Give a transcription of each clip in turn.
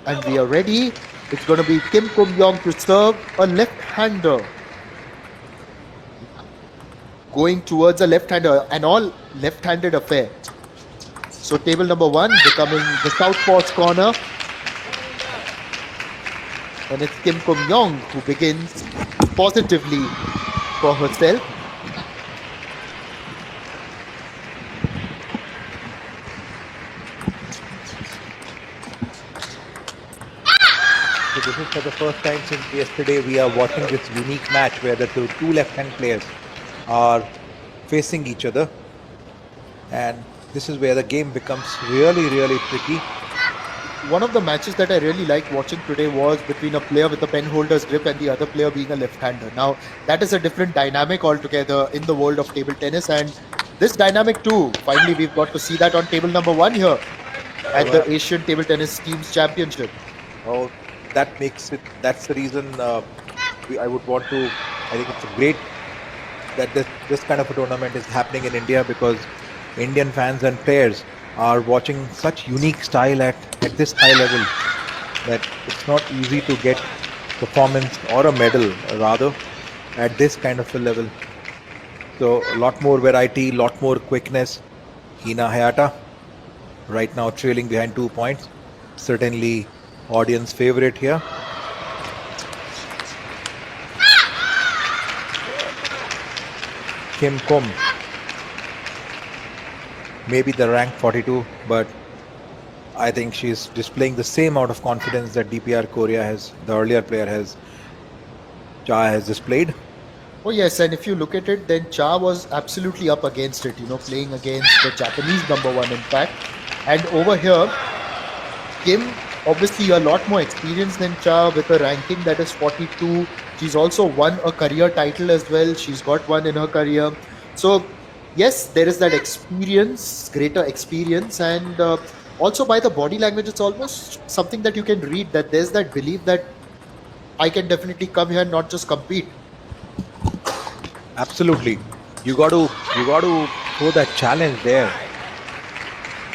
And we are ready. It's going to be Kim Yong to serve a left-hander. Going towards a left-hander, an all left-handed affair. So table number one becoming the southpaw's corner. And it's Kim Yong who begins positively for herself. So this is for the first time since yesterday we are watching this unique match where the two left-hand players are facing each other, and this is where the game becomes really tricky. One of the matches that I really liked watching today was between a player with a pen holder's grip and the other player being a left-hander. Now, that is a different dynamic altogether in the world of table tennis, and this dynamic too, finally we've got to see that on table number one here at the Asian Table Tennis Teams Championship. Oh, that makes it, that's the reason I would want to, I think it's great that this kind of a tournament is happening in India, because Indian fans and players are watching such unique style at this high level that it's not easy to get performance or a medal rather at this kind of a level. So a lot more variety, lot more quickness. Hina Hayata right now trailing behind 2 points. Certainly audience favorite here. Kim Kum, maybe the rank 42, but I think she's displaying the same amount of confidence that DPR Korea has, the earlier player Cha has displayed. Oh yes, and if you look at it, then Cha was absolutely up against it, playing against the Japanese number one, in fact. And over here, Kim, obviously a lot more experience than Cha with a ranking that is 42. She's also won a career title as well. She's got one in her career. So, yes, there is that experience, greater experience, and also by the body language, it's almost something that you can read, that there's that belief that I can definitely come here and not just compete. Absolutely, you got to throw that challenge there,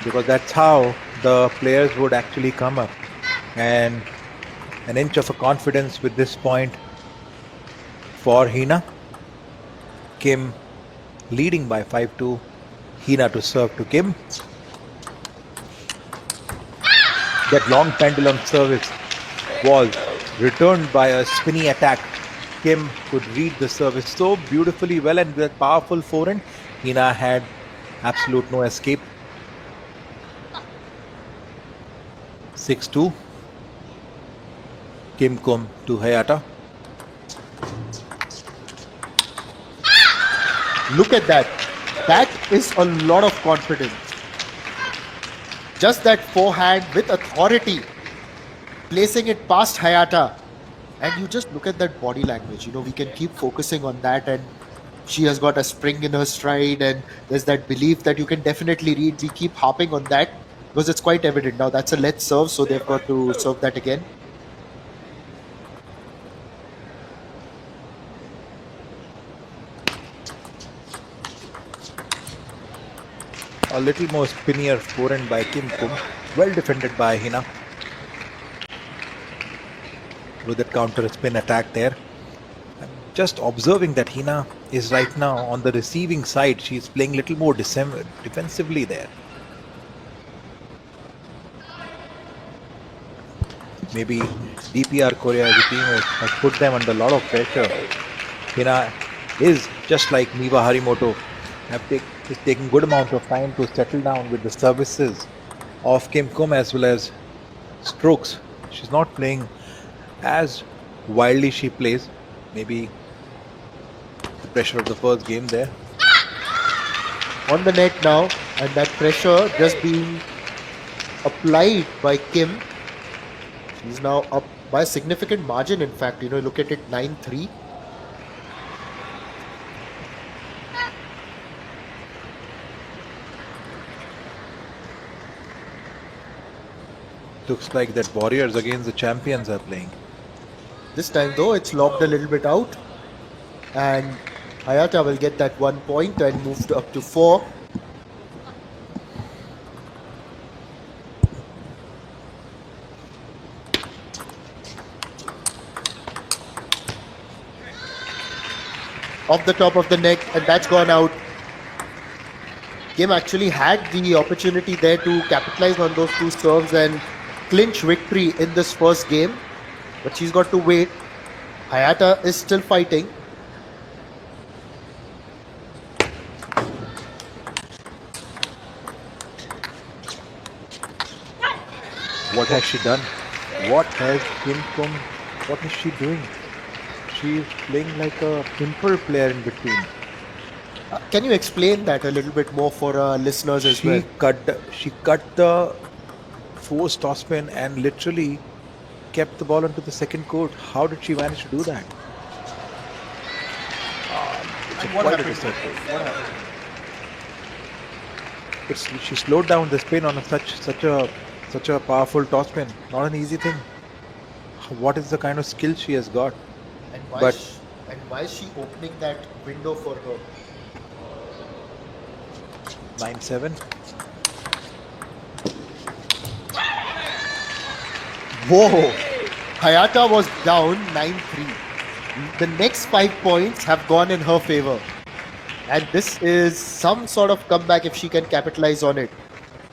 because that's how the players would actually come up. And an inch of a confidence with this point for Hina. Kim leading by 5-2. Hina to serve to Kim. That long pendulum service was returned by a spinny attack. Kim could read the service so beautifully well, and with powerful forehand, Hina had absolute no escape. 6-2. Kim Kum to Hayata. Look at that. That is a lot of confidence. Just that forehand with authority, placing it past Hayata. And you just look at that body language. We can keep focusing on that, and she has got a spring in her stride, and there's that belief that you can definitely read. We keep harping on that because it's quite evident. Now that's a let serve, so they've got to serve that again. A little more spinnier forehand by Kim Kum. Well defended by Hina. With that counter spin attack there. I'm just observing that Hina is right now on the receiving side. She's playing a little more defensively there. Maybe DPR Korea as a team has put them under a lot of pressure. Hina is just like Miwa Harimoto. It's taking good amount of time to settle down with the services of Kim Kum as well as strokes. She's not playing as wildly she plays. Maybe the pressure of the first game there. On the net now, and that pressure just being applied by Kim. She's now up by a significant margin, in fact. Look at it, 9-3. Looks like that warriors against the champions are playing. This time though, it's lobbed a little bit out, and Hayata will get that 1 point and moved up to 4. off the top of the neck, and that's gone out. Kim actually had the opportunity there to capitalize on those two serves and clinch victory in this first game, but she's got to wait. Hayata is still fighting. What has she done? What has Kim Kum? What is she doing? She is playing like a simple player in between. Can you explain that a little bit more for listeners as well? She cut the forced topspin and literally kept the ball onto the second court. How did she manage to do that? It's And what quite a happened? disaster. What happened? She slowed down the spin on such a powerful topspin. Not an easy thing. What is the kind of skill she has got? And But why is she opening that window for her? 9-7. Whoa! Hayata was down 9-3. The next 5 points have gone in her favor. And this is some sort of comeback if she can capitalize on it.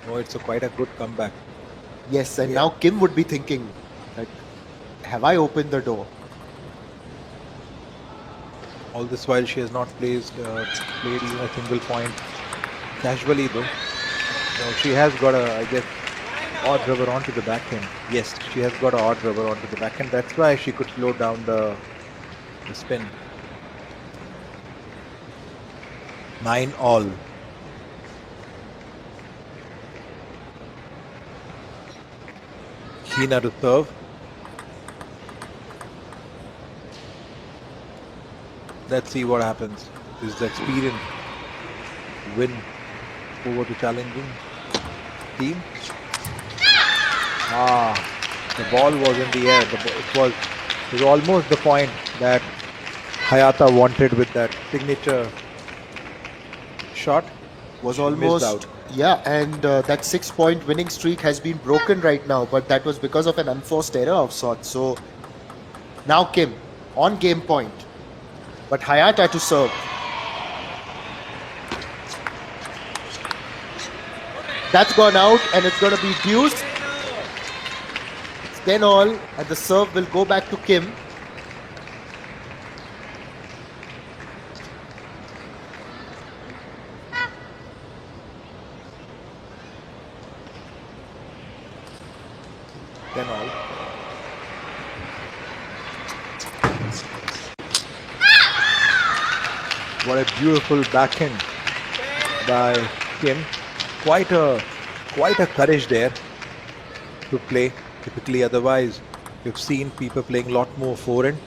Oh, it's quite a good comeback. Yes, and Yeah. now Kim would be thinking, like, have I opened the door? All this while she has not played even a single point casually though. So she has got I guess, odd rubber onto the backhand. Yes, she has got an odd rubber onto the backhand. That's why she could slow down the spin. 9-all. Hina to serve. Let's see what happens. Is the experience win over the challenging team? The ball was in the air. It was almost the point that Hayata wanted with that signature shot. Was She missed almost, out. yeah, and that 6 point winning streak has been broken right now, but that was because of an unforced error of sorts. So now Kim on game point, but Hayata to serve. That's gone out, and it's going to be deuce. It's 10-all, and the serve will go back to Kim. All. What a beautiful backhand by Kim. Quite a courage there to play. Typically, otherwise, you've seen people playing a lot more forehand.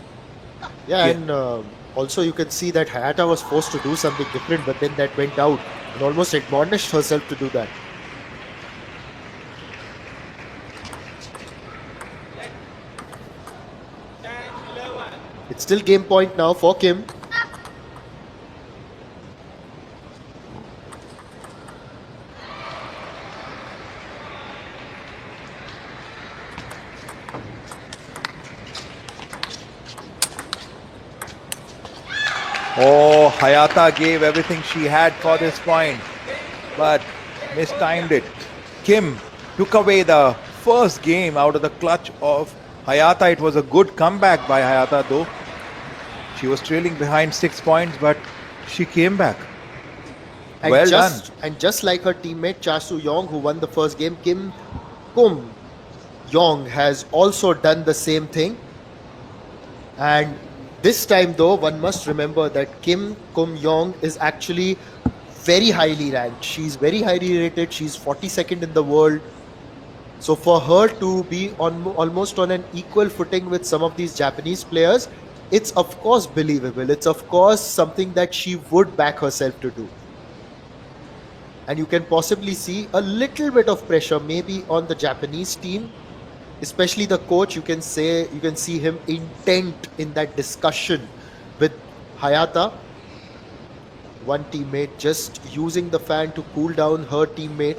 Yeah, Yeah. and also you can see that Hayata was forced to do something different, but then that went out and almost admonished herself to do that. It's still game point now for Kim. Oh, Hayata gave everything she had for this point, but mistimed it. Kim took away the first game out of the clutch of Hayata. It was a good comeback by Hayata, though. She was trailing behind 6 points, but she came back. And Well just done. and just like her teammate Chasu Yong, who won the first game, Kim Kum Yong has also done the same thing. And this time, though, one must remember that Kim Kum Yong is actually very highly ranked. She's very highly rated. She's 42nd in the world. So for her to be on almost on an equal footing with some of these Japanese players, it's of course believable. It's of course something that she would back herself to do. And you can possibly see a little bit of pressure maybe on the Japanese team, especially the coach. You can see him intent in that discussion with Hayata. One teammate just using the fan to cool down her teammate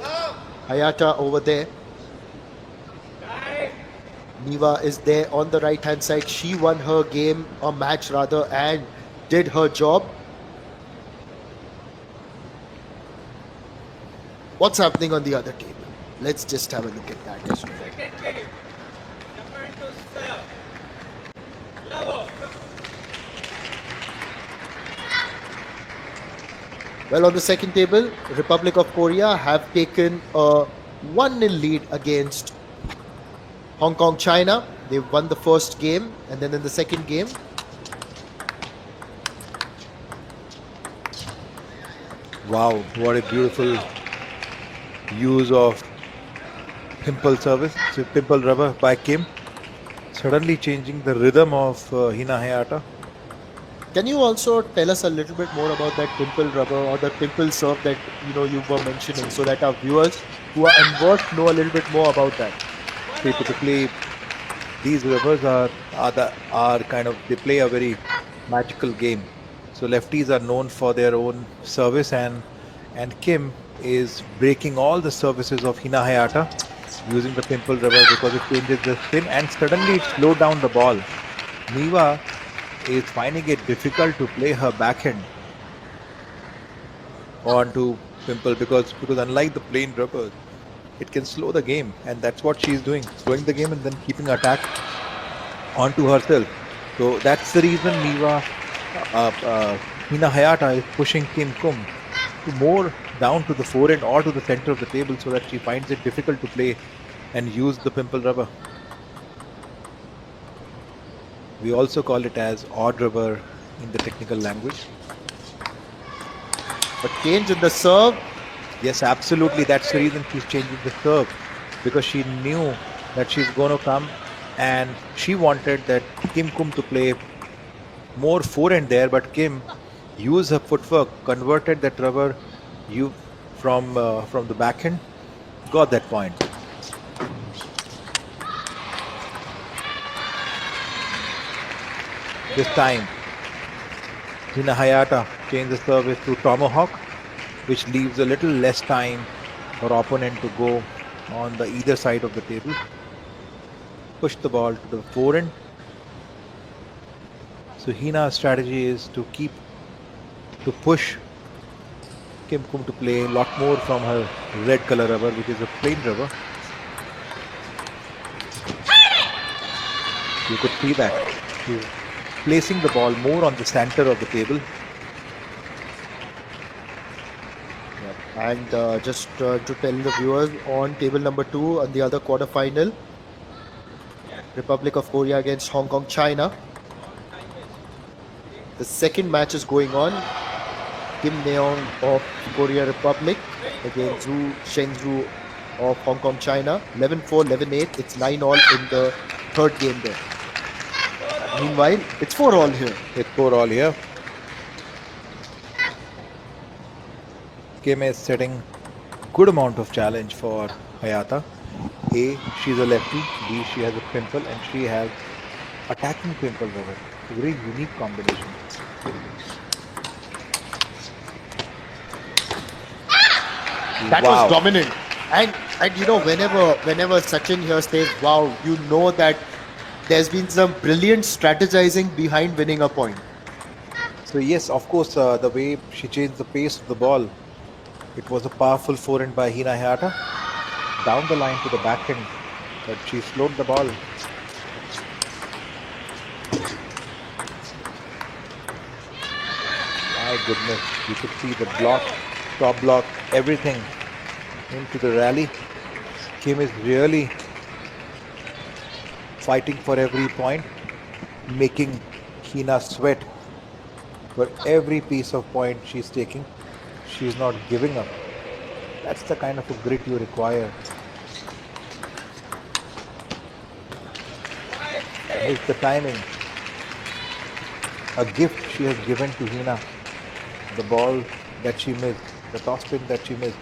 Hayata over there. Niva is there on the right hand side. She won her game, or match rather, and did her job. What's happening on the other table? Let's just have a look at that as well. Well, on the second table, Republic of Korea have taken a 1-0 lead against Hong Kong China. They won the first game, and then in the second game, Wow, what a beautiful use of pimple rubber by Kim, suddenly changing the rhythm of Hina Hayata. can you also tell us a little bit more about that pimple rubber or the pimple serve that you were mentioning, so that our viewers who are unversed know a little bit more about that? See, typically these rivers are kind of, they play a very magical game. So lefties are known for their own service, and Kim is breaking all the services of Hina Hayata using the pimple rubber because it changes the spin and suddenly it slowed down the ball. Niva is finding it difficult to play her backhand onto pimple because unlike the plain rubbers, it can slow the game, and that's what she's doing, slowing the game and then keeping attack onto herself. So that's the reason Hina Hayata is pushing Kim Kum to more down to the forehand or to the center of the table so that she finds it difficult to play and use the pimple rubber. We also call it as odd rubber in the technical language. A change in the serve. Yes, absolutely. That's the reason she's changing the serve because she knew that she's going to come and she wanted that Kim Kum to play more forehand there, but Kim used her footwork, converted that rubber you from the backhand, got that point. This time, Hina Hayata changed the service to tomahawk, which leaves a little less time for opponent to go on the either side of the table. Push the ball to the forehand. So Hina's strategy is to push Kim Kum to play a lot more from her red color rubber, which is a plain rubber. You could see that she's placing the ball more on the center of the table. And just to tell the viewers, on table number 2, on the other quarterfinal, Republic of Korea against Hong Kong China. The second match is going on. Kim Neong of Korea Republic against Zhu Shengzhu of Hong Kong China. 11-4, 11-8. It's 9-all in the third game there. Meanwhile, it's 4-all here. It's 4-all here. Kim is setting good amount of challenge for Hayata. A, she's a lefty. B, she has a pimple, and she has attacking pimple rubber. It's a very unique combination. That Wow. was dominant. And whenever Sachin here says wow, you know that there's been some brilliant strategizing behind winning a point. So yes, of course, the way she changed the pace of the ball, it was a powerful forehand by Hina Hayata down the line to the backhand, but she slowed the ball. My goodness, you could see the block, top block, everything into the rally. Kim is really fighting for every point, making Hina sweat for every piece of point she's taking. She's not giving up. That's the kind of a grit you require. It's the timing. A gift she has given to Hina. The ball that she missed, the topspin that she missed.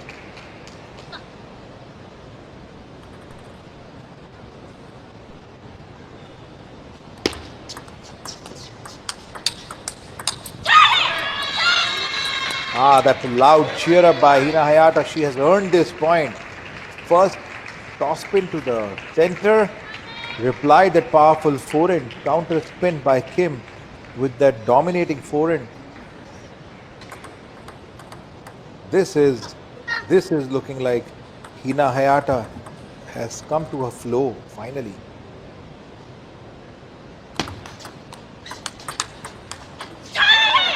That's a loud cheer up by Hina Hayata. She has earned this point. First topspin to the center. Reply that powerful forehand. Counter spin by Kim with that dominating forehand. This is This is looking like Hina Hayata has come to a flow finally.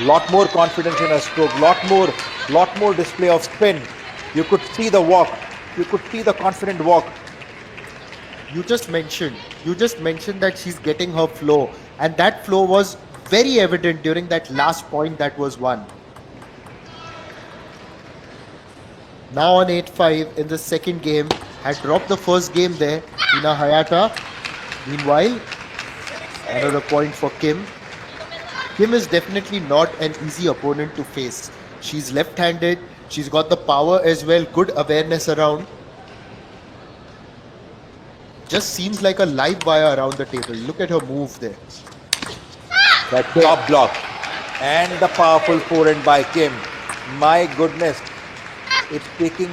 Lot more confidence in her stroke, lot more display of spin. You could see the walk, you could see the confident walk. You just mentioned that she's getting her flow, and that flow was very evident during that last point that was won. Now on 8-5 in the second game, had dropped the first game there. Hina Hayata. Meanwhile, another point for Kim. Kim is definitely not an easy opponent to face. She's left-handed. She's got the power as well. Good awareness around. Just seems like a live wire around the table. Look at her move there. That top block and the powerful forehand by Kim. My goodness, it's taking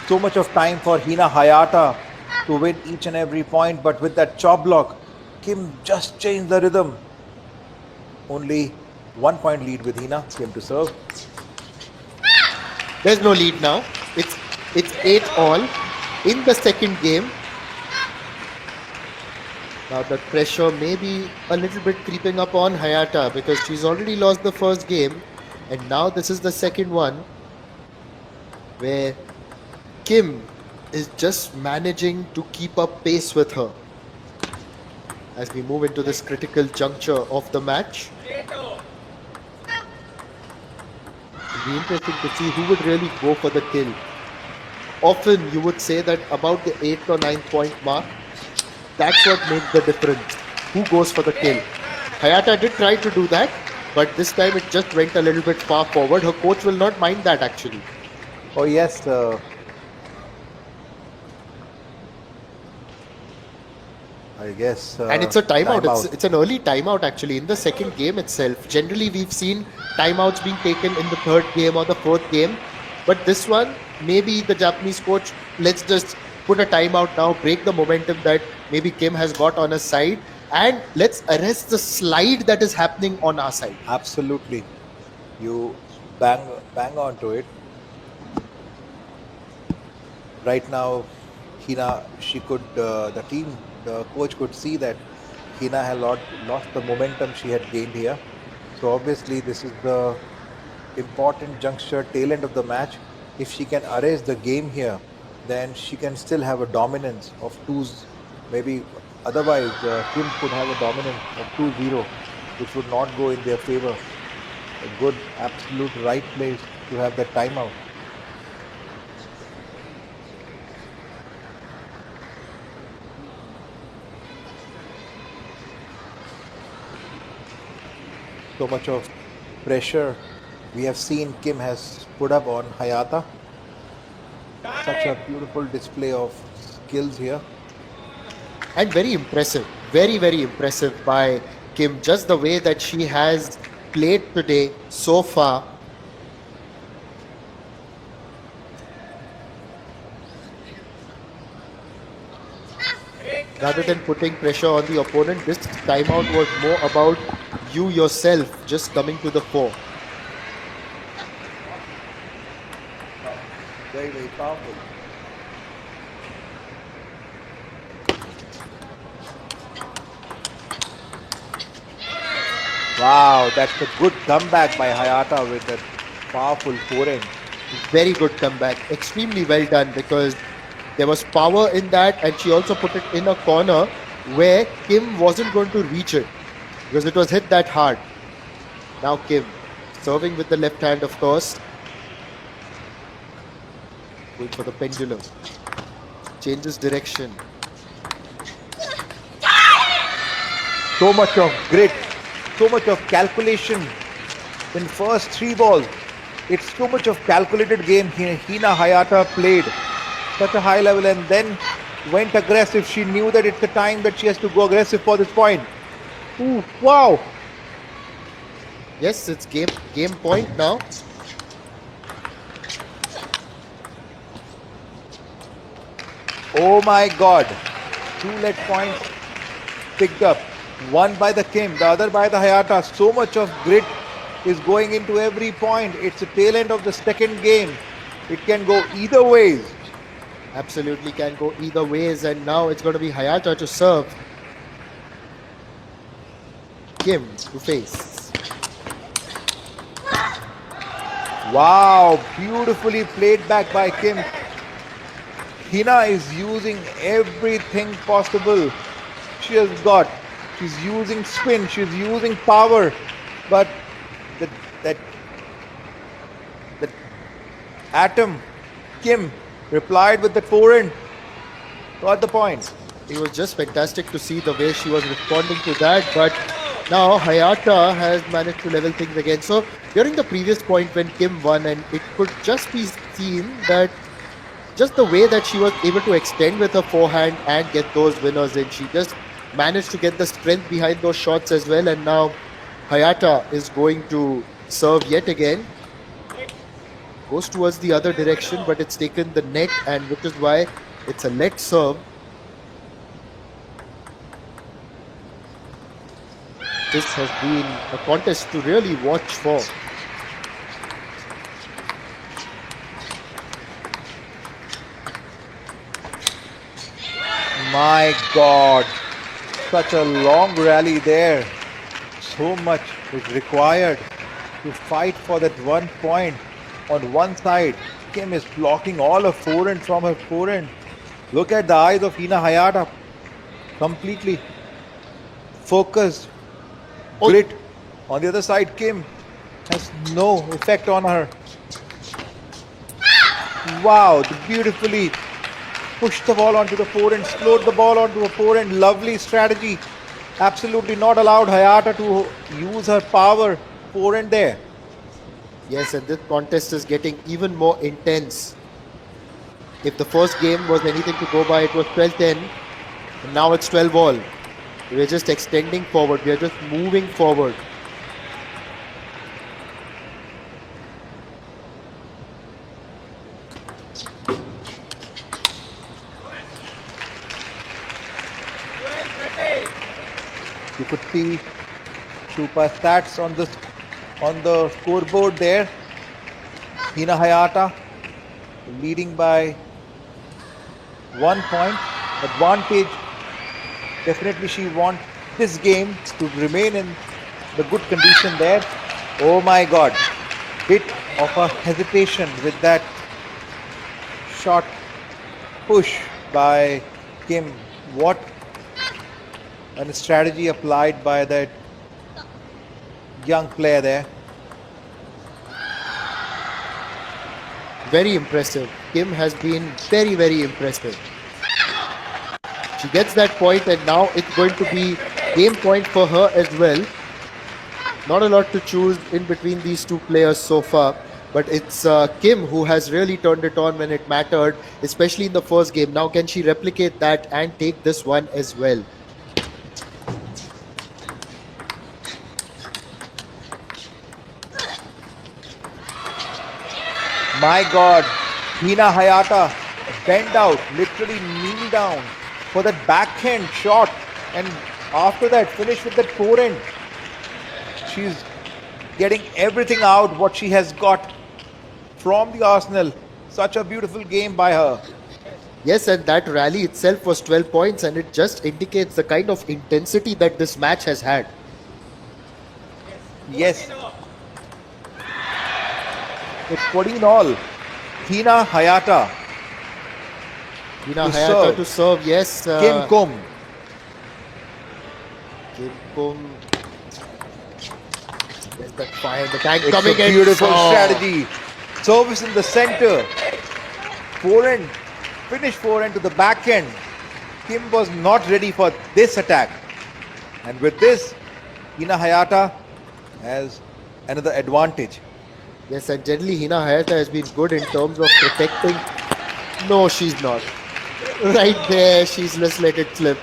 so much of time for Hina Hayata to win each and every point, but with that chop block, Kim just changed the rhythm. Only 1 point lead with Hina. Kim to serve. There's no lead now. It's 8-all in the second game. Now the pressure may be a little bit creeping up on Hayata because she's already lost the first game, and now this is the second one where Kim is just managing to keep up pace with her. As we move into this critical juncture of the match, it'll be interesting to see who would really go for the kill. Often you would say that about the 8th or 9th point mark, that's what makes the difference. Who goes for the kill? Hayata did try to do that, but this time it just went a little bit far forward. Her coach will not mind that actually. Oh, yes. I guess. And it's a timeout. Timeout. It's an early timeout actually in the second game itself. Generally, we've seen timeouts being taken in the third game or the fourth game. But this one, maybe the Japanese coach, let's just put a timeout now, break the momentum that maybe Kim has got on her side, and let's arrest the slide that is happening on our side. Absolutely. You bang onto it. Right now, Hina, the coach could see that Hina had lost the momentum she had gained here. So obviously, this is the important juncture, tail end of the match. If she can erase the game here, then she can still have a dominance of twos. Maybe otherwise, Kim could have a dominance of 2-0, which would not go in their favor. A good, absolute right place to have that timeout. So much of pressure we have seen Kim has put up on Hayata. Such a beautiful display of skills here. And very impressive, very, very impressive by Kim. Just the way that she has played today so far. Rather than putting pressure on the opponent, this timeout was more about you yourself just coming to the fore. Very, very powerful. Wow, that's a good comeback by Hayata with that powerful forehand. Very good comeback. Extremely well done because there was power in that, and she also put it in a corner where Kim wasn't going to reach it because it was hit that hard. Now Kim serving with the left hand, of course. Going for the pendulum. Changes direction. So much of grit, so much of calculation in first three balls. It's so much of calculated game Hina Hayata played. Such a high level and then went aggressive. She knew that it's the time that she has to go aggressive for this point. Ooh, wow. Yes, it's game point now. Oh my God. 2 lead points picked up. One by the Kim, the other by the Hayata. So much of grit is going into every point. It's the tail end of the second game. It can go either ways. Absolutely can go either ways, and now it's going to be Hayata to serve. Kim to face. Wow, beautifully played back by Kim. Hina is using everything possible she has got. She's using spin, she's using power, but the, that the atom, Kim, replied with the forehand. Got the point. It was just fantastic to see the way she was responding to that, but now Hayata has managed to level things again. So during the previous point when Kim won, and it could just be seen that just the way that she was able to extend with her forehand and get those winners in, she just managed to get the strength behind those shots as well. And now Hayata is going to serve yet again. Goes towards the other direction, but it's taken the net, and which is why it's a let serve. This has been a contest to really watch for. My God, such a long rally there. So much is required to fight for that 1 point. On one side, Kim is blocking all her forehand from her forehand. Look at the eyes of Hina Hayata, completely focused, grit. On the other side, Kim has no effect on her. Wow, beautifully pushed the ball onto the forehand, slowed the ball onto the forehand. Lovely strategy. Absolutely not allowed Hayata to use her power forehand there. Yes, and this contest is getting even more intense. If the first game was anything to go by, it was 12-10, and now it's 12-all. We're just extending forward. We're just moving forward. You could see super stats on the scoreboard there. Hina Hayata leading by 1 point. Advantage. Definitely she wants this game to remain in the good condition there. Oh my God. Bit of a hesitation with that shot push by Kim. What a strategy applied by that young player there. Very impressive. Kim has been very, very impressive. She gets that point, and now it's going to be game point for her as well. Not a lot to choose in between these two players so far, but it's Kim who has really turned it on when it mattered, especially in the first game. Now, can she replicate that and take this one as well? My God, Hina Hayata bent out, literally kneel down for that backhand shot, and after that finish with that forehand. She's getting everything out what she has got from the arsenal. Such a beautiful game by her. Yes, and that rally itself was 12 points, and it just indicates the kind of intensity that this match has had. Yes. It's 14 all. Hina Hayata. Hina To Hayata serve. to serve, yes. Kim Kum. Kim Kum. There's that fire in the tank It's coming a in. beautiful Oh. strategy. Service in the center. Forehand. Finish forehand to the backhand. Kim was not ready for this attack. And with this, Hina Hayata has another advantage. Yes, and generally Hina Hayata has been good in terms of protecting. No, she's not. Right there, she's just let it slip.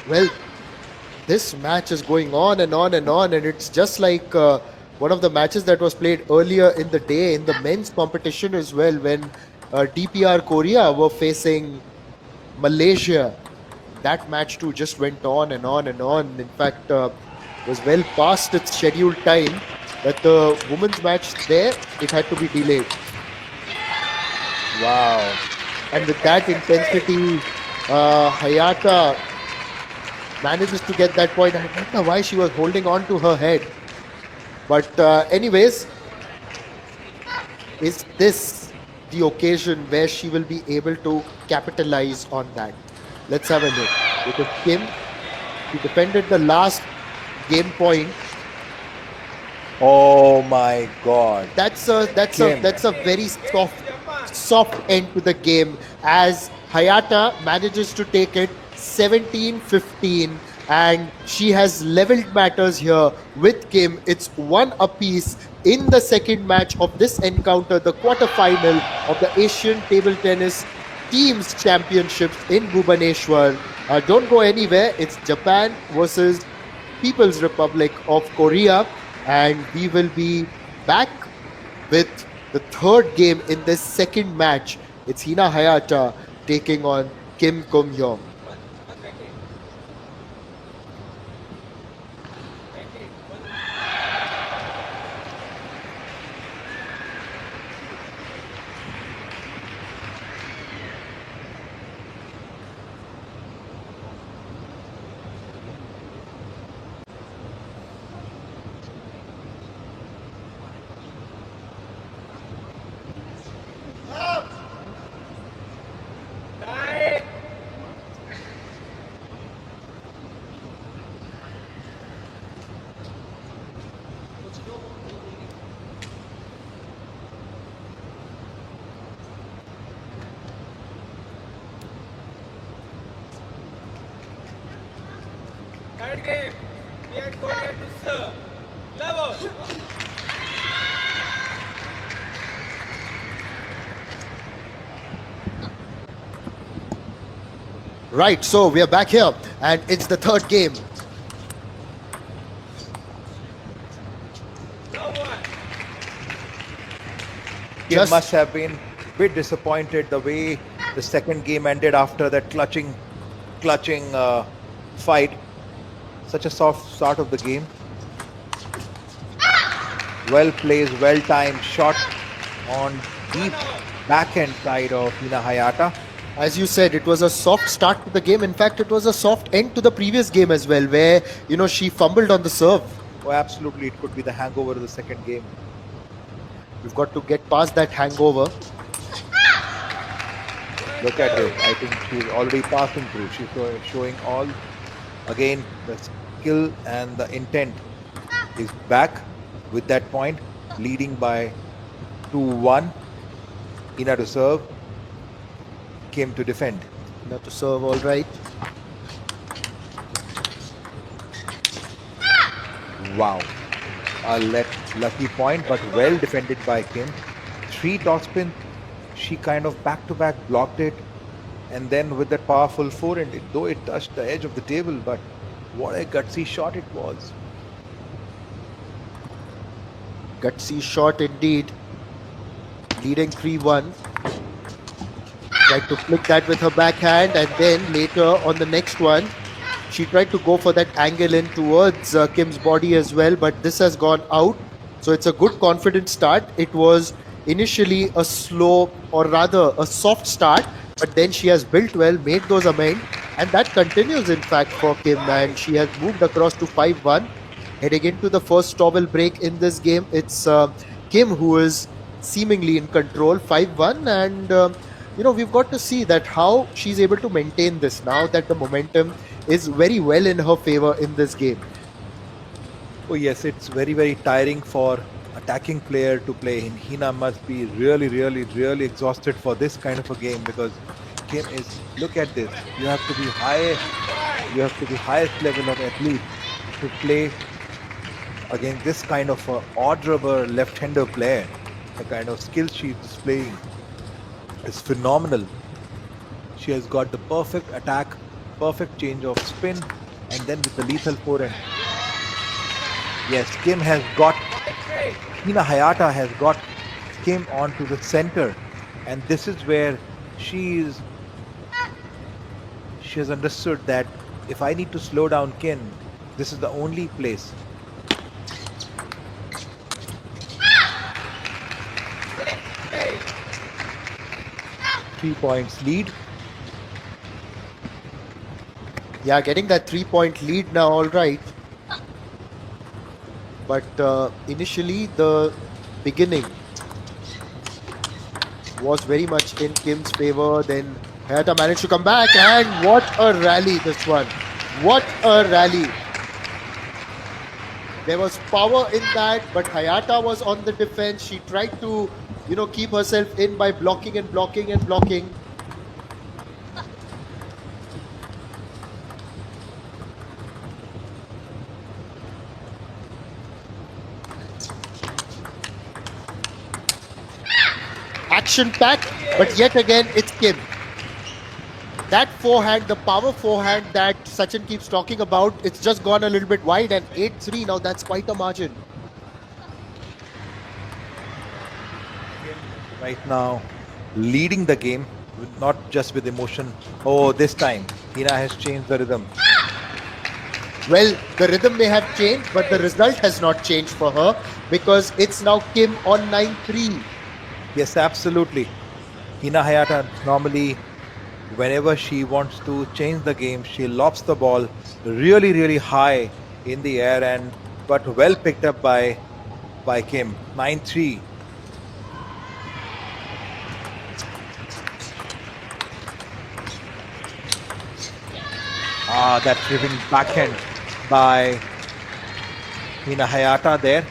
Well, this match is going on and on and on, and it's just like one of the matches that was played earlier in the day in the men's competition as well, when DPR Korea were facing Malaysia. That match too just went on and on and on. In fact, was well past its scheduled time. that the women's match there, it had to be delayed. Wow. And with that intensity, Hayata manages to get that point. I don't know why she was holding on to her head. But, anyways, is this the occasion where she will be able to capitalize on that? Let's have a look. Because Kim, she defended the last game point. Oh my God. Kim. That's a very soft end to the game as Hayata manages to take it 17-15, and she has leveled matters here with Kim. It's one apiece in the second match of this encounter, the quarterfinal of the Asian Table Tennis Teams Championships in Bhubaneswar. Don't go anywhere. It's Japan versus People's Republic of Korea, and we will be back with the third game in this second match. It's Hina Hayata taking on Kim Kum Yong. Third game, we are going to serve. Level. Right, so we are back here, and it's the third game. No one. Kim Just- must have been a bit disappointed the way the second game ended after that clutching fight. Such a soft start of the game. Well placed, well timed shot on deep backhand side of Hina Hayata. As you said, it was a soft start to the game. In fact, it was a soft end to the previous game as well, where she fumbled on the serve. Oh, absolutely, it could be the hangover of the second game. We've got to get past that hangover. Look at it. I think she's already passing through. She's showing all. Again, the skill and the intent is back with that point, leading by 2-1. Hina to serve. Kim to defend. Not to serve, all right. Wow. A lucky point, but well defended by Kim. 3 topspin. She kind of back-to-back blocked it. And then with that powerful forehand, though it touched the edge of the table, but what a gutsy shot it was. Gutsy shot indeed. Leading 3-1. Tried to flick that with her backhand, and then later on the next one, she tried to go for that angle in towards Kim's body as well, but this has gone out. So it's a good confident start. It was initially a slow, or rather a soft start, but then she has built well, made those amends, and that continues in fact for Kim, and she has moved across to 5-1. Heading into the first towel break in this game, it's Kim who is seemingly in control, 5-1, and we've got to see that how she's able to maintain this now that the momentum is very well in her favor in this game. Oh yes, it's very, very tiring for attacking player to play. Hina must be really, really, really exhausted for this kind of a game, because Kim is, look at this, you have to be highest level of athlete to play against this kind of a odd rubber left-hander player. The kind of skill she's displaying is phenomenal. She has got the perfect attack, perfect change of spin, and then with the lethal forehand. Yes, Hina Hayata has got Kim onto the center, and this is where she has understood that if I need to slow down Kim, this is the only place. 3 points lead. Yeah, getting that 3 point lead now, all right. But initially, the beginning was very much in Kim's favor. Then Hayata managed to come back, and what a rally this one! What a rally! There was power in that, but Hayata was on the defense. She tried to, keep herself in by blocking and blocking and blocking. Action packed, but yet again, it's Kim. That forehand, the power forehand that Sachin keeps talking about, it's just gone a little bit wide, and 8-3 now, that's quite a margin. Right now, leading the game, not just with emotion. Oh, this time, Hina has changed the rhythm. Well, the rhythm may have changed, but the result has not changed for her because it's now Kim on 9-3. Yes, absolutely. Hina Hayata normally, whenever she wants to change the game, she lobs the ball really, really high in the air, and but well picked up by Kim. 9-3. Ah, that driven backhand by Hina Hayata there.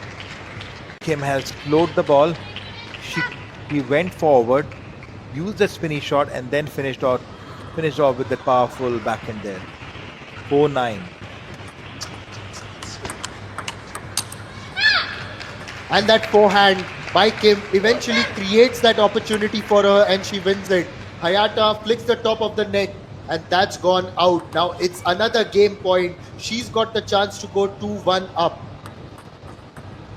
Kim has slowed the ball. He went forward, used a spinny shot, and then finished off with that powerful backhand there. 4-9. And that forehand by Kim eventually creates that opportunity for her and she wins it. Hayata flicks the top of the net and that's gone out. Now it's another game point. She's got the chance to go 2-1 up.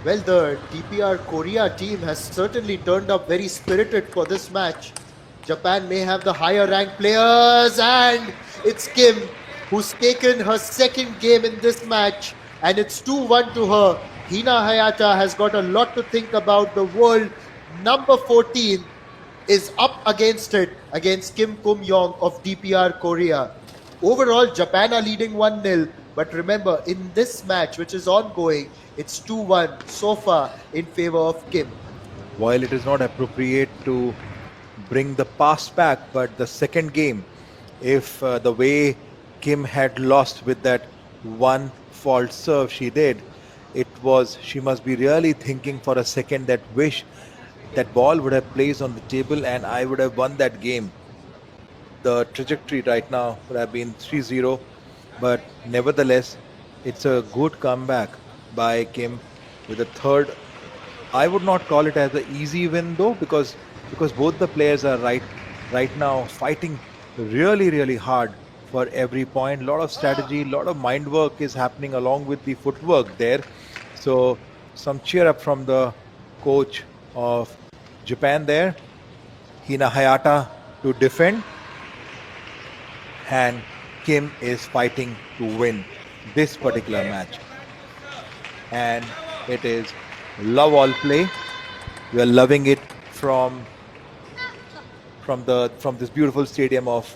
Well, the DPR Korea team has certainly turned up very spirited for this match. Japan may have the higher ranked players, and it's Kim who's taken her second game in this match, and it's 2-1 to her. Hina Hayata has got a lot to think about. The world number 14 is up against it against Kim Kum Yong of DPR Korea. Overall, Japan are leading 1-0. But remember, in this match, which is ongoing, it's 2-1 so far in favor of Kim. While it is not appropriate to bring the past back, but the second game, if the way Kim had lost with that one fault serve she did, she must be really thinking for a second that wish that ball would have placed on the table and I would have won that game. The trajectory right now would have been 3-0, but nevertheless, it's a good comeback by Kim with a third. I would not call it as an easy win though, because both the players are right now fighting really, really hard for every point. A lot of strategy, a lot of mind work is happening along with the footwork there. So some cheer up from the coach of Japan there, Hina Hayata, to defend, and Kim is fighting to win this particular match. And it is love all play. We are loving it from this beautiful stadium of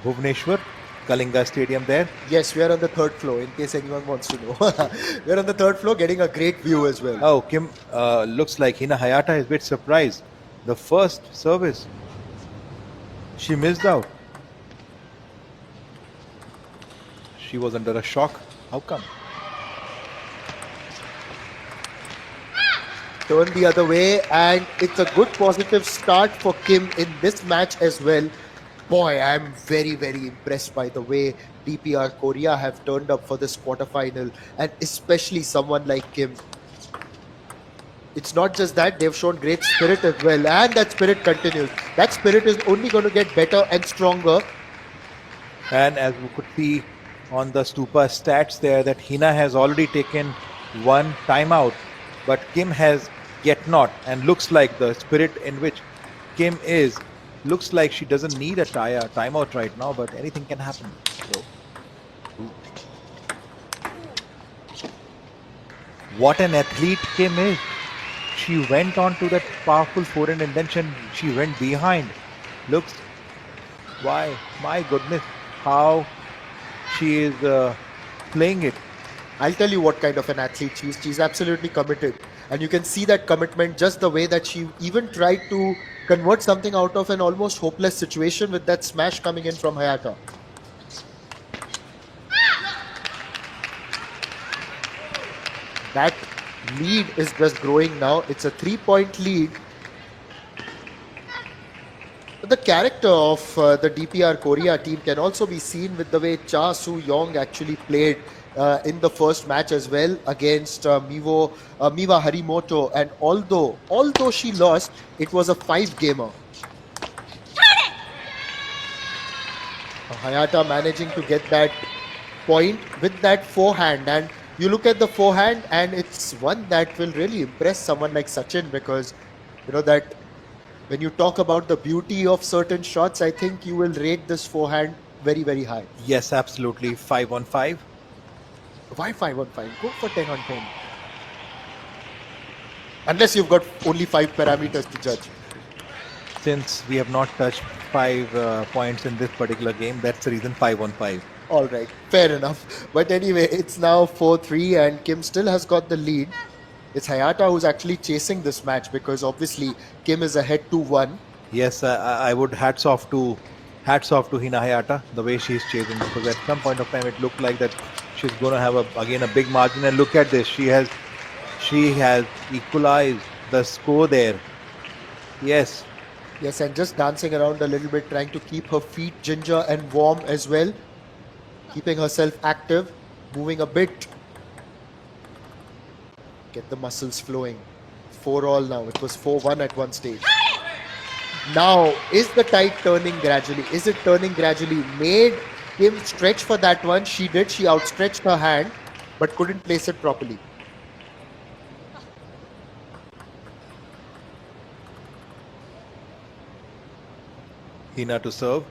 Bhubaneswar, Kalinga Stadium there. Yes, we are on the third floor, in case anyone wants to know. We're on the third floor getting a great view as well. Oh, Kim looks like Hina Hayata is a bit surprised. The first service, she missed out. She was under a shock. How come? Turn the other way, and it's a good positive start for Kim in this match as well. Boy, I'm very, very impressed by the way DPR Korea have turned up for this quarterfinal, and especially someone like Kim. It's not just that, they've shown great spirit as well, and that spirit continues. That spirit is only going to get better and stronger. And as we could see on the Stupa stats there, that Hina has already taken one timeout, but Kim has yet not, and looks like the spirit in which Kim is, looks like she doesn't need a timeout right now, but anything can happen. So, what an athlete Kim is. She went on to that powerful forehand and then she went behind. Looks, why? My goodness, how she is playing it. I'll tell you what kind of an athlete she is. She's absolutely committed. And you can see that commitment just the way that she even tried to convert something out of an almost hopeless situation with that smash coming in from Hayata. That lead is just growing now. It's a 3 point lead. The character of the DPR Korea team can also be seen with the way Cha Soo Yong actually played in the first match as well against Miwa Harimoto. And although she lost, it was a 5 gamer. Hayata managing to get that point with that forehand. And you look at the forehand, and it's one that will really impress someone like Sachin, because you know that when you talk about the beauty of certain shots, I think you will rate this forehand very, very high. Yes, absolutely. 5 on 5. Why 5 on 5? Go for 10 on 10. Unless you've got only 5 parameters to judge. Since we have not touched 5 points in this particular game, that's the reason 5 on 5. All right, fair enough. But anyway, it's now 4-3, and Kim still has got the lead. It's Hayata who's actually chasing this match, because obviously Kim is ahead 2-1. Yes, I would hats off to Hina Hayata, the way she's chasing, because at some point of time it looked like that she's going to have again a big margin. And look at this, she has equalized the score there. Yes, Yes, and just dancing around a little bit, trying to keep her feet ginger and warm as well. Keeping herself active, moving a bit. Get the muscles flowing. 4-all now. It was 4-1 at one stage. Now, is the tide turning gradually? Is it turning gradually? Made Kim stretch for that one. She did. She outstretched her hand, but couldn't place it properly. Hina to serve.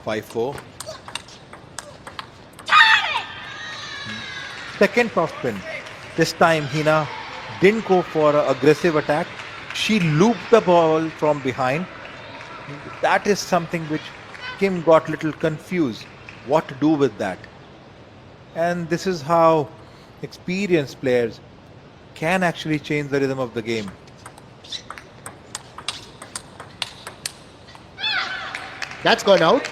5-4. Second topspin. This time Hina didn't go for an aggressive attack. She looped the ball from behind. That is something which Kim got little confused. What to do with that? And this is how experienced players can actually change the rhythm of the game. That's gone out.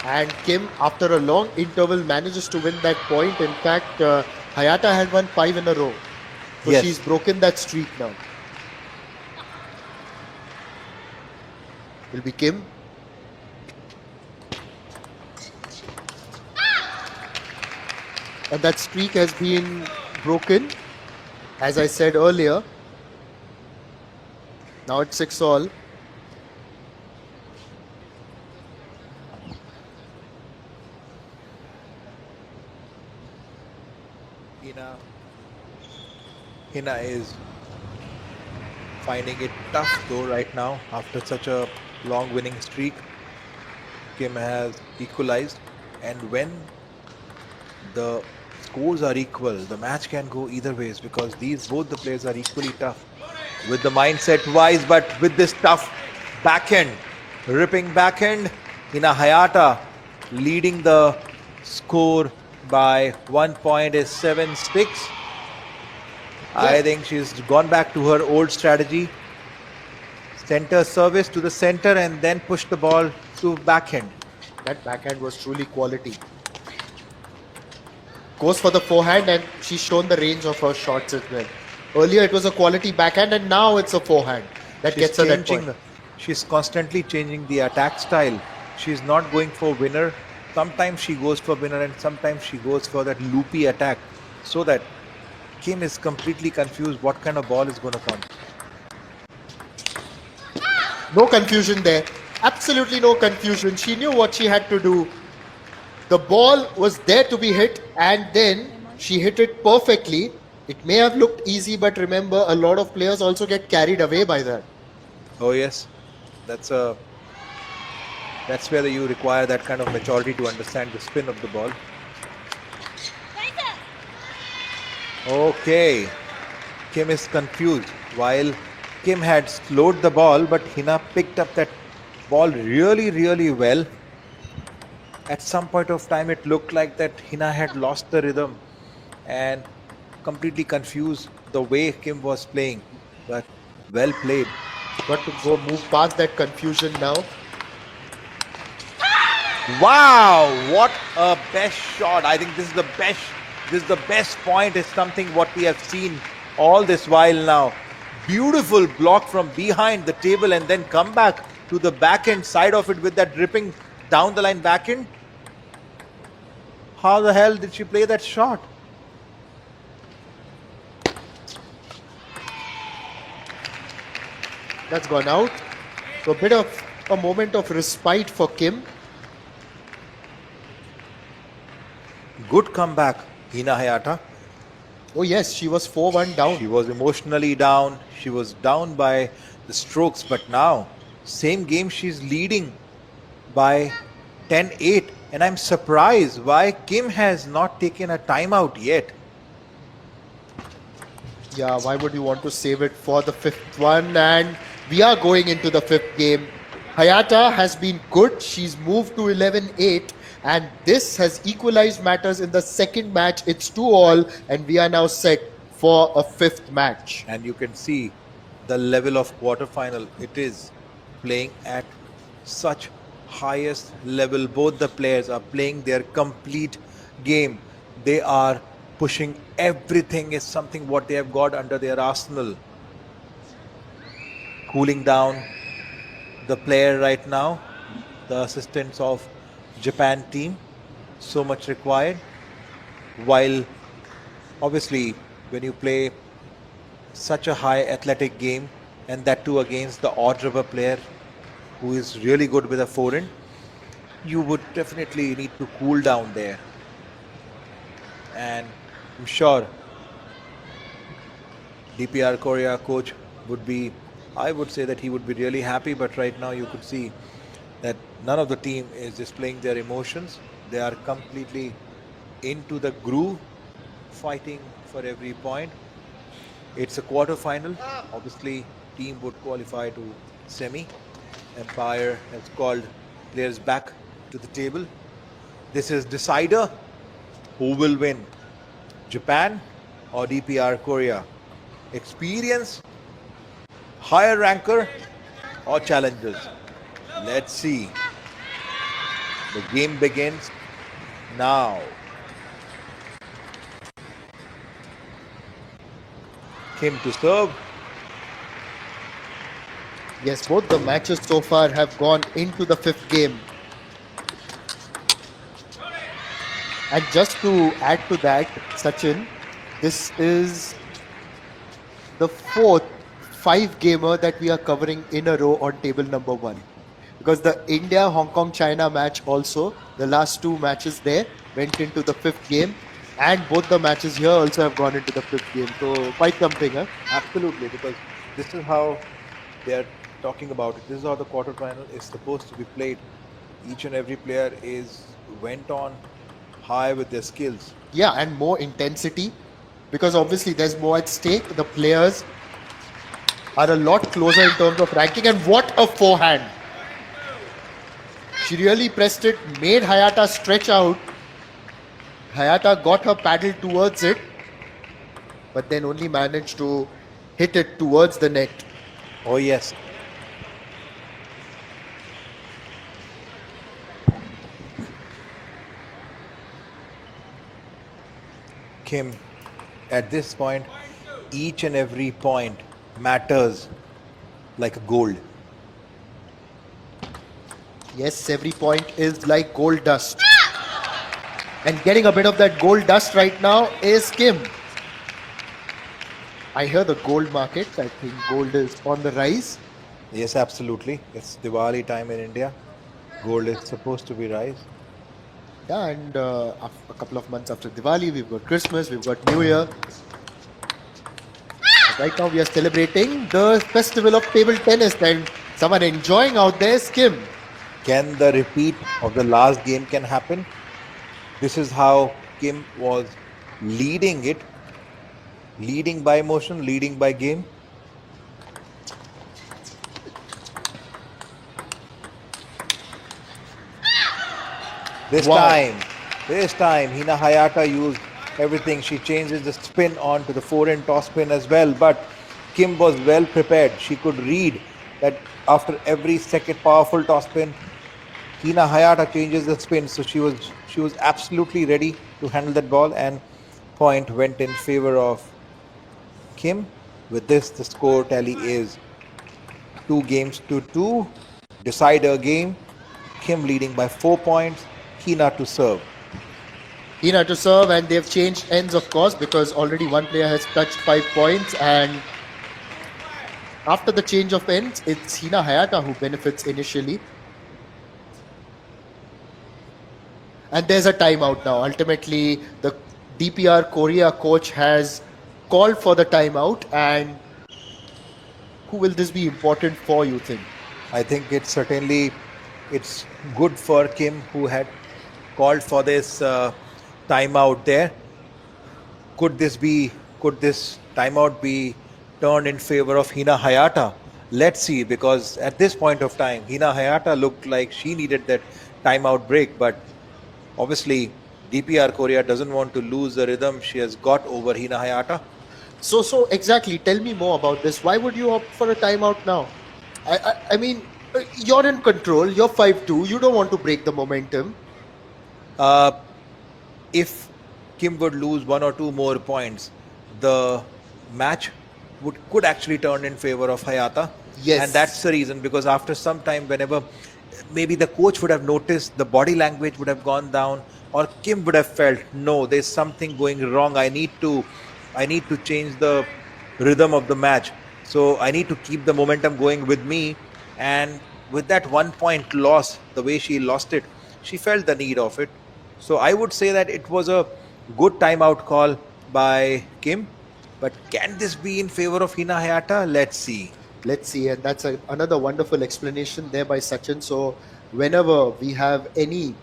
And Kim, after a long interval, manages to win that point. In fact, Hayata had won 5 in a row. So Yes. she's broken that streak now. Will be Kim. And that streak has been broken, as I said earlier. Now it's 6-all. Hina is finding it tough though right now after such a long winning streak. Kim has equalized, and when the scores are equal, the match can go either ways, because both the players are equally tough with the mindset wise. But with this tough backhand, ripping backhand, Hina Hayata leading the score by 1 point is 7-6. I think she's gone back to her old strategy. Center service to the center and then push the ball to backhand. That backhand was truly quality. Goes for the forehand, and she's shown the range of her shots as well. Earlier it was a quality backhand, and now it's a forehand that She's gets her that point. She's constantly changing the attack style. She's not going for winner. Sometimes she goes for winner and sometimes she goes for that loopy attack, so that Kim is completely confused what kind of ball is going to come. No confusion there. Absolutely no confusion. She knew what she had to do. The ball was there to be hit, and then she hit it perfectly. It may have looked easy, but remember, a lot of players also get carried away by that. Oh yes, that's where you require that kind of maturity to understand the spin of the ball. Okay, Kim is confused. While Kim had slowed the ball, but Hina picked up that ball really, really well. At some point of time, it looked like that Hina had lost the rhythm and completely confused the way Kim was playing. But well played. Got to go move past that confusion now. Wow, what a best shot. I think this is the best point. Is something what we have seen all this while now. Beautiful block from behind the table and then come back to the backhand side of it with that dripping down the line backhand. How the hell did she play that shot? That's gone out. So a bit of a moment of respite for Kim. Good comeback, Hina Hayata. Oh yes, she was 4-1 down. She was emotionally down. She was down by the strokes, but now, same game, she's leading by 10-8. And I'm surprised why Kim has not taken a timeout yet. Yeah, why would you want to save it for the fifth one? And we are going into the fifth game. Hayata has been good. She's moved to 11-8. And this has equalized matters in the second match. It's 2-all. And we are now set for a fifth match. And you can see the level of quarterfinal. It is playing at such highest level. Both the players are playing their complete game. They are pushing everything, is something what they have got under their arsenal. Cooling down the player right now, the assistance of Japan team, so much required. While obviously when you play such a high athletic game, and that too against the odd rubber player who is really good with a forehand, you would definitely need to cool down there. And I'm sure DPR Korea coach would be, I would say that he would be really happy, but right now you could see that none of the team is displaying their emotions. They are completely into the groove, fighting for every point. It's a quarter-final. Obviously, team would qualify to semi. Empire has called players back to the table. This is decider. Who will win? Japan or DPR Korea? Experience, higher ranker, or challengers? Let's see. The game begins now. Kim to serve. Yes, both the matches so far have gone into the fifth game. And just to add to that, Sachin, this is the fourth five-gamer that we are covering in a row on table number one. Because the India-Hong Kong-China match also, the last two matches there went into the fifth game. And both the matches here also have gone into the fifth game. So quite something, huh? Absolutely, because this is how they are talking about it. This is how the quarterfinal is supposed to be played. Each and every player went on high with their skills. Yeah, and more intensity. Because obviously there's more at stake. The players are a lot closer in terms of ranking. And what a forehand! She really pressed it, made Hayata stretch out. Hayata got her paddle towards it, but then only managed to hit it towards the net. Oh yes. Kim, at this point, each and every point matters like gold. Yes, every point is like gold dust. And getting a bit of that gold dust right now is Kim. I hear the gold market. I think gold is on the rise. Yes, absolutely. It's Diwali time in India. Gold is supposed to be rise. Yeah, and a couple of months after Diwali, we've got Christmas, we've got New Year. But right now, we are celebrating the festival of table tennis, and someone enjoying out there is Kim. Can the repeat of the last game can happen? This is how Kim was leading it, leading by motion, leading by game. This Wow. time, this time, Hina Hayata used everything. She changes the spin on to the forehand toss spin as well. But Kim was well prepared. She could read that after every second powerful toss spin, Hina Hayata changes the spin. So she was absolutely ready to handle that ball, and point went in favor of Kim. With this, the score tally is 2 games to 2. Decider game. Kim leading by 4 points. Hina to serve. Hina to serve, and they've changed ends, of course, because already one player has touched 5 points. And after the change of ends, it's Hina Hayata who benefits initially. And there's a timeout now. Ultimately, the DPR Korea coach has called for the timeout. And who will this be important for, you think? I think it's good for Kim, who had called for this timeout there. Could this timeout be turned in favor of Hina Hayata? Let's see, because at this point of time, Hina Hayata looked like she needed that timeout break, but obviously DPR Korea doesn't want to lose the rhythm she has got over Hina Hayata. So exactly. Tell me more about this. Why would you opt for a timeout now? I mean, you're in control. You're 5-2. You don't want to break the momentum. Uh, if Kim would lose 1 or 2 more points, the match could actually turn in favor of Hayata. Yes. And that's the reason, because after some time, whenever maybe the coach would have noticed, the body language would have gone down, or Kim would have felt, no, there's something going wrong. I need to change the rhythm of the match. So I need to keep the momentum going with me. And with that 1 point loss, the way she lost it, she felt the need of it. So I would say that it was a good timeout call by Kim. But can this be in favor of Hina Hayata? Let's see. Let's see. And that's another wonderful explanation there by Sachin. So whenever we have any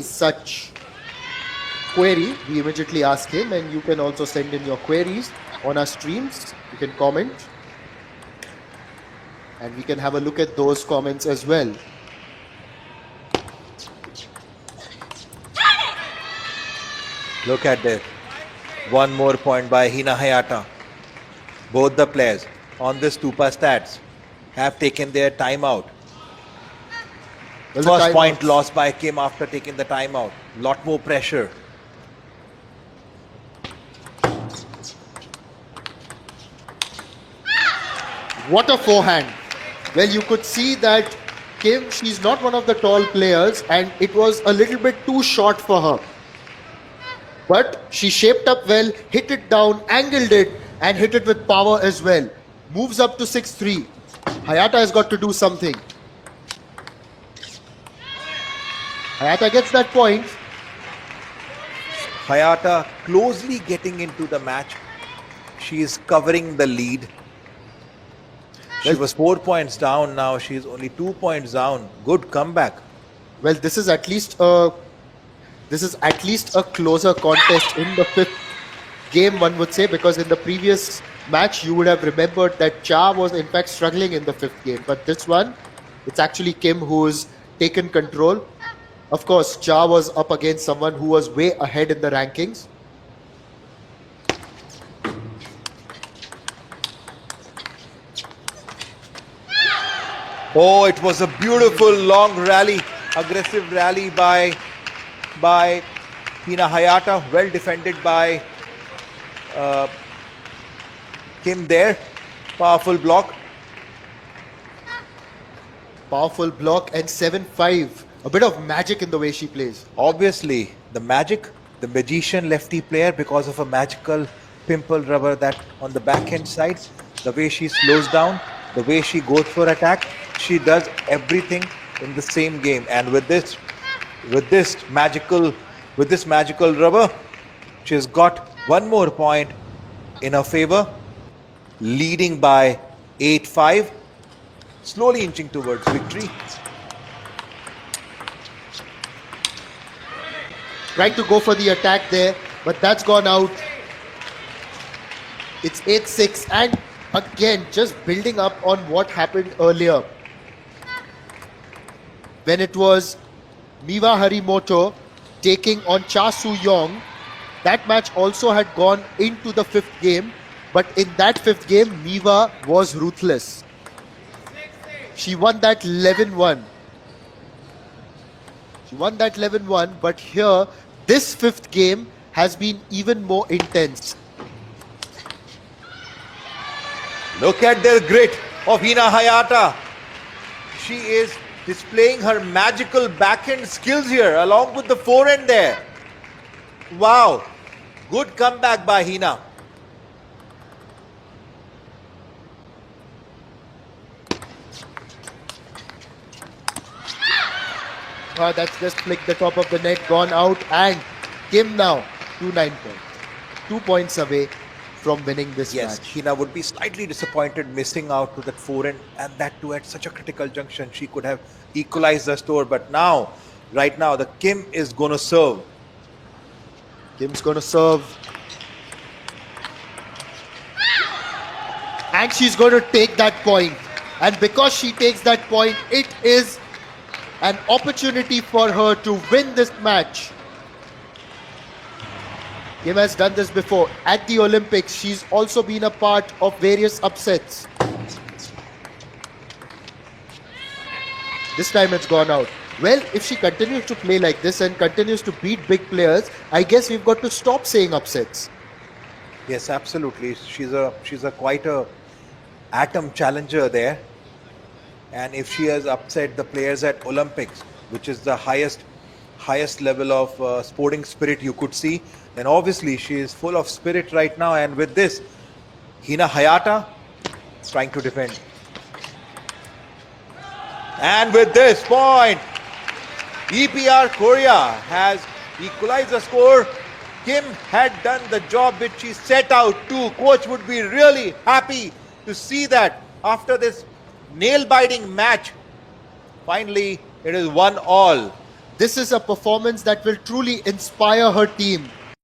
such query, we immediately ask him. And you can also send in your queries on our streams. You can comment. And we can have a look at those comments as well. Look at this. 1 more point by Hina Hayata. Both the players on this Stupa stats have taken their timeout. Well, the First point timeouts- lost by Kim after taking the timeout. Lot more pressure. What a forehand. Well, you could see that Kim, she's not one of the tall players, and it was a little bit too short for her. But she shaped up well, hit it down, angled it, and hit it with power as well. Moves up to 6-3. Hayata has got to do something. Hayata gets that point. Hayata closely getting into the match. She is covering the lead. She Well- was 4 points down. Now she is only 2 points down. Good comeback. Well, this is at least a closer contest in the fifth game, one would say, because in the previous match you would have remembered that Cha was in fact struggling in the fifth game. But this one, it's actually Kim who's taken control. Of course, Cha was up against someone who was way ahead in the rankings. Oh, it was a beautiful long rally, aggressive rally by Hina Hayata. Well defended by Kim there. Powerful block. Powerful block and 7-5. A bit of magic in the way she plays. Obviously, the magician lefty player, because of a magical pimple rubber that on the backhand side, the way she slows down, the way she goes for attack, she does everything in the same game. And with this magical rubber, she's got 1 more point in her favor, leading by 8-5, slowly inching towards victory. Tried to go for the attack there, but that's gone out. It's 8-6, and again, just building up on what happened earlier. When it was Miwa Harimoto taking on Cha Soo-young. That match also had gone into the fifth game, but in that fifth game, Miwa was ruthless. She won that 11-1. She won that 11-1, but here, this fifth game has been even more intense. Look at the grit of Hina Hayata. She is displaying her magical backhand skills here along with the forehand there. Wow. Good comeback by Hina. That's just flicked the top of the net, gone out, and Kim now 2-9 points. 2 points away from winning this Yes, match. Hina would be slightly disappointed missing out to that forehand, and that too at such a critical junction. She could have equalized the score, but now, right now, the Kim is going to serve. Kim's going to serve. And she's going to take that point. And because she takes that point, it is an opportunity for her to win this match. Kim has done this before. At the Olympics, she's also been a part of various upsets. This time it's gone out. Well, if she continues to play like this and continues to beat big players, I guess we've got to stop saying upsets. Yes, absolutely. She's a quite a atom challenger there. And if she has upset the players at Olympics, which is the highest level of sporting spirit you could see, then obviously she is full of spirit right now. And with this, Hina Hayata trying to defend. And with this point, EPR Korea has equalized the score. Kim had done the job which she set out to. Coach would be really happy to see that after this nail-biting match. Finally, it is 1-1. This is a performance that will truly inspire her team.